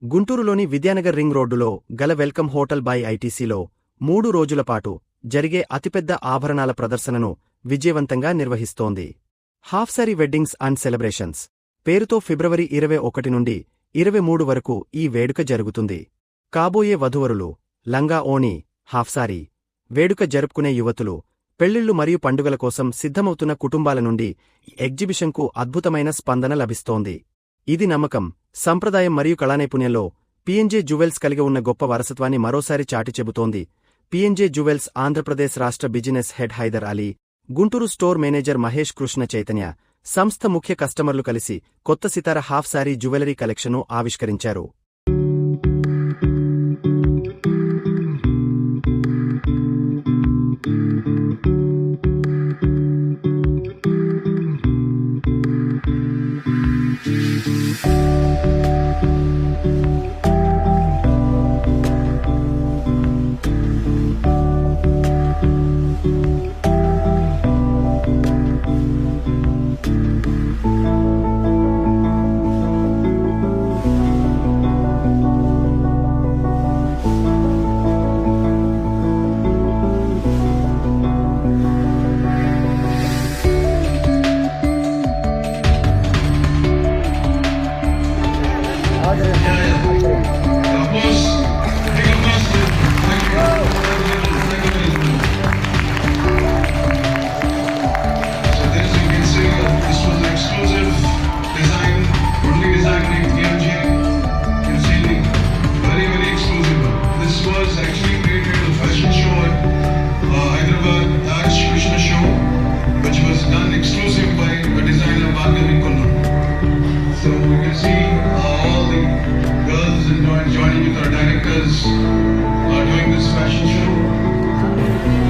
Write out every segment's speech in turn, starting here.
గుంటూరులోని విద్యానగర్ రింగ్ రోడ్డులో గల వెల్కమ్ హోటల్ బై ఐటీసీలో 3 రోజుల పాటు జరిగే అతిపెద్ద ఆభరణాల ప్రదర్శనను విజయవంతంగా నిర్వహిస్తోంది. హాఫ్సారీ వెడ్డింగ్స్ అండ్ సెలబ్రేషన్స్ పేరుతో ఫిబ్రవరి 21 నుండి 23 వరకు ఈ వేడుక జరుగుతుంది. కాబోయే వధూవరులు లంగా ఓణి, హాఫ్సారీ వేడుక జరుపుకునే యువతులు, పెళ్లిళ్లు మరియు పండుగల కోసం సిద్ధమవుతున్న కుటుంబాల నుండి ఎగ్జిబిషన్కు అద్భుతమైన స్పందన లభిస్తోంది. ఇది నమ్మకం, సంప్రదాయం మరియు కళానైపుణ్యంలో పీఎన్జే జ్యువెల్స్ కలిగి ఉన్న గొప్ప వారసత్వాన్ని మరోసారి చాటి చెబుతోంది. పీఎన్జే జ్యువెల్స్ ఆంధ్రప్రదేశ్ రాష్ట్ర business head Hyder Ali, Guntur store manager Mahesh Krishna Chaitanya, సంస్థ ముఖ్య కస్టమర్లు కలిసి కొత్త సితార హాఫ్ సారీ జ్యువెలరీ కలెక్షన్ను ఆవిష్కరించారు. Joining with our directors are doing this fashion show.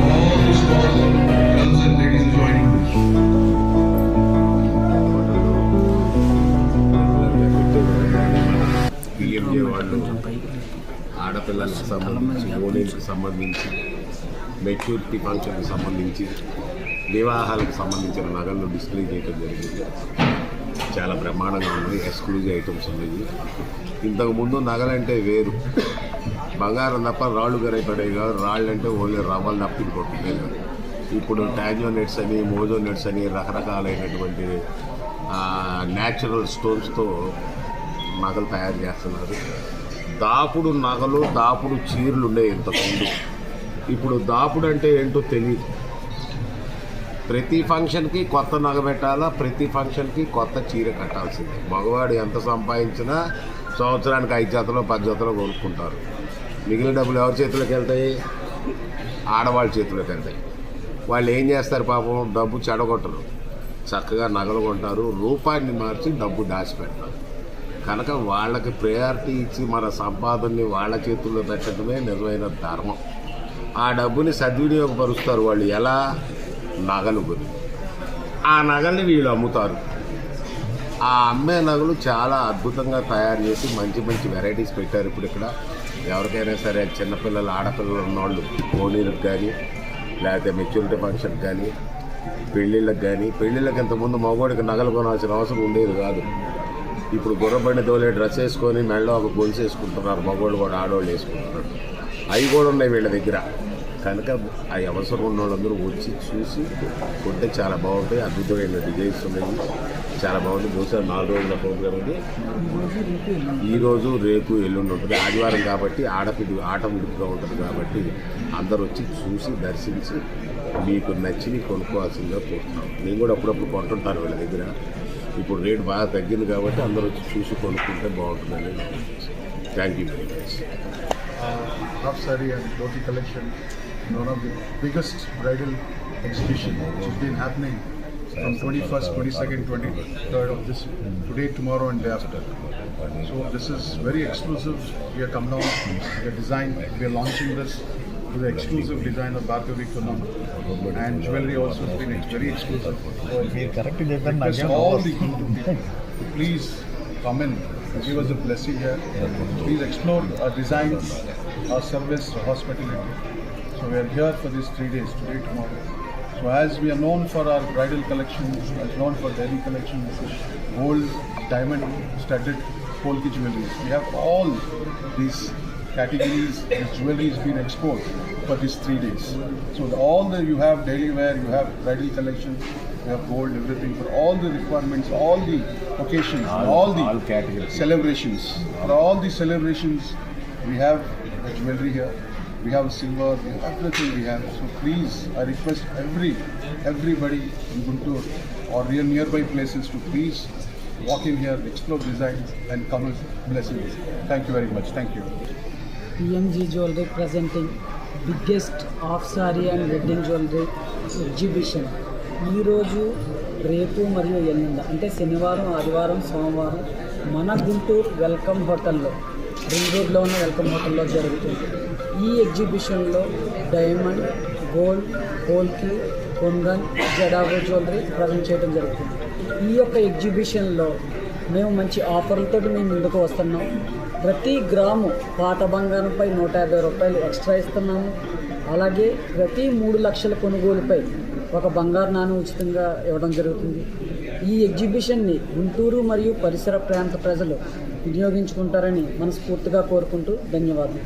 All the stars, girls and ladies are joining. PMJ వాళ్ళు ఆడపిల్లలకు సంబంధించి, ఓణీలకు సంబంధించి, మెచ్యూరిటీ ఫంక్షన్కి సంబంధించి, వివాహాలకు సంబంధించిన నగలను డిస్ప్లే చేయడం జరిగింది. చాలా బ్రహ్మాండంగా ఉంది. ఎక్స్క్లూజివ్ ఐటమ్స్ ఉన్నాయి. ఇంతకుముందు నగలంటే వేరు, బంగారం తప్ప రాళ్ళు గరైపడేవి కాదు. రాళ్ళు అంటే ఓన్లీ రవ్వలు తప్పిది కొట్టుకునే కాదు. ఇప్పుడు టాంజో నెట్స్ అని, మోజో నెట్స్ అని రకరకాలైనటువంటి న్యాచురల్ స్టోన్స్తో నగలు తయారు చేస్తున్నారు. దాపుడు నగలు, దాపుడు చీరలు ఉండేవి ఇంతకుముందు. ఇప్పుడు దాపుడు అంటే ఏంటో తెలియదు. ప్రతి ఫంక్షన్కి కొత్త నగ పెట్టాలా, ప్రతి ఫంక్షన్కి కొత్త చీర కట్టాల్సిందే. మగవాడు ఎంత సంపాదించినా సంవత్సరానికి 5 జతలో 10 జతలో కొనుక్కుంటారు. మిగిలిన డబ్బులు ఎవరి చేతిలోకి వెళ్తాయి? ఆడవాళ్ళ చేతిలోకి వెళ్తాయి. వాళ్ళు ఏం చేస్తారు పాపం? డబ్బు చెడగొట్టరు, చక్కగా నగలు కొంటారు, రూపాయిని మార్చి డబ్బు దాచిపెడతారు. కనుక వాళ్ళకి ప్రయారిటీ ఇచ్చి మన సంపాదనని వాళ్ళ చేతుల్లో పెట్టడమే నిజమైన ధర్మం. ఆ డబ్బుని సద్వినియోగపరుస్తారు వాళ్ళు. ఎలా? నగలు కొని ఆ నగల్ని వీళ్ళు అమ్ముతారు. ఆ అమ్మే నగలు చాలా అద్భుతంగా తయారు చేసి మంచి మంచి వెరైటీస్ పెట్టారు. ఇప్పుడు ఇక్కడ ఎవరికైనా సరే, చిన్నపిల్లలు, ఆడపిల్లలు ఉన్నవాళ్ళు ఓణీలకు కానీ, లేకపోతే మెచ్యూరిటీ ఫంక్షన్కి కానీ, పెళ్ళిళ్ళకి కానీ. పెళ్ళిళ్ళకి ఇంతకుముందు మగవాడికి నగలు కొనాల్సిన అవసరం ఉండేది కాదు. ఇప్పుడు గుర్రబండి తోలే డ్రెస్ వేసుకొని మెడలో ఒక గొలుసు వేసుకుంటున్నారు. మగవాళ్ళు కూడా ఆడవాళ్ళు వేసుకుంటున్నారు. అవి కూడా ఉన్నాయి వీళ్ళ దగ్గర. కనుక ఆ అవసరం ఉన్న వాళ్ళందరూ వచ్చి చూసి కొంటే చాలా బాగుంటాయి. అద్భుతమైన డిజైన్స్ ఉన్నాయి. చాలా బాగుంది. బహుశా 4 రోజుల ప్రోగ్రామ్ ఉంది. ఈరోజు, రేపు, ఎల్లుండి ఉంటుంది. ఆదివారం కాబట్టి ఆట విడుపుగా ఉంటుంది కాబట్టి అందరూ వచ్చి చూసి దర్శించి మీకు నచ్చిని కొనుక్కోవాల్సిందిగా కోరుతున్నాం. నేను కూడా అప్పుడప్పుడు కొంటుంటాను వీళ్ళ దగ్గర. ఇప్పుడు రేటు బాగా తగ్గింది కాబట్టి అందరూ వచ్చి చూసి కొనుక్కుంటే బాగుంటుందని. Thank you very much. Half saree and dhoti collection, one of the biggest bridal exhibition which has been happening from 21st, 22nd, 23rd of this today, tomorrow and day after. So this is very exclusive. We have come down, we are design, we are launching this with the exclusive design of Bhargavi Kunnam, and jewelry also has been very exclusive. So all the people, please come in, give us a blessing here. Please explore our designs, our service, our hospitality. So we are here for these 3 days, today, tomorrow. So as we are known for our bridal collection, as known for Delhi collection, gold, diamond studded Polki jewelries. We have all these categories, this jewelry is being exposed for these 3 days. So all the you have daily wear, you have bridal collection, you have gold, everything for all the requirements, all the occasions, all the categories. celebrations. For all the celebrations, we have the jewelry here. We have silver, we have everything we have. So please, I request everybody in Guntur or nearby places to please walk in here, explore designs and come and bless you. Thank you very much. Thank you. PMG Jewelry presenting biggest half saree and wedding jewelry exhibition. ఈ రోజు రేపు మరియు ఎల్లుండి అంటే శనివారం ఆదివారం సోమవారం మన గుంటూరు వెల్కమ్ హోటల్లో రింగ్ రోడ్లో ఉన్న వెల్కమ్ హోటల్లో జరుగుతుంది. ఈ ఎగ్జిబిషన్లో డైమండ్, గోల్డ్, పోల్కి, కుందన్, జడాగో జ్యువెలరీ ప్రజెంట్ చేయడం జరుగుతుంది. ఈ యొక్క ఎగ్జిబిషన్లో మేము మంచి ఆఫర్లతో మేము ముందుకు వస్తున్నాం. ప్రతి గ్రాము పాత బంగారంపై 150 రూపాయలు ఎక్స్ట్రా ఇస్తున్నాము. అలాగే ప్రతి 3 లక్షల కొనుగోలుపై ఒక బంగారు నాణెం ఉచితంగా ఇవ్వడం జరుగుతుంది. ఈ ఎగ్జిబిషన్ని గుంటూరు మరియు పరిసర ప్రాంత ప్రజలు వినియోగించుకుంటారని మనస్ఫూర్తిగా కోరుకుంటూ ధన్యవాదాలు.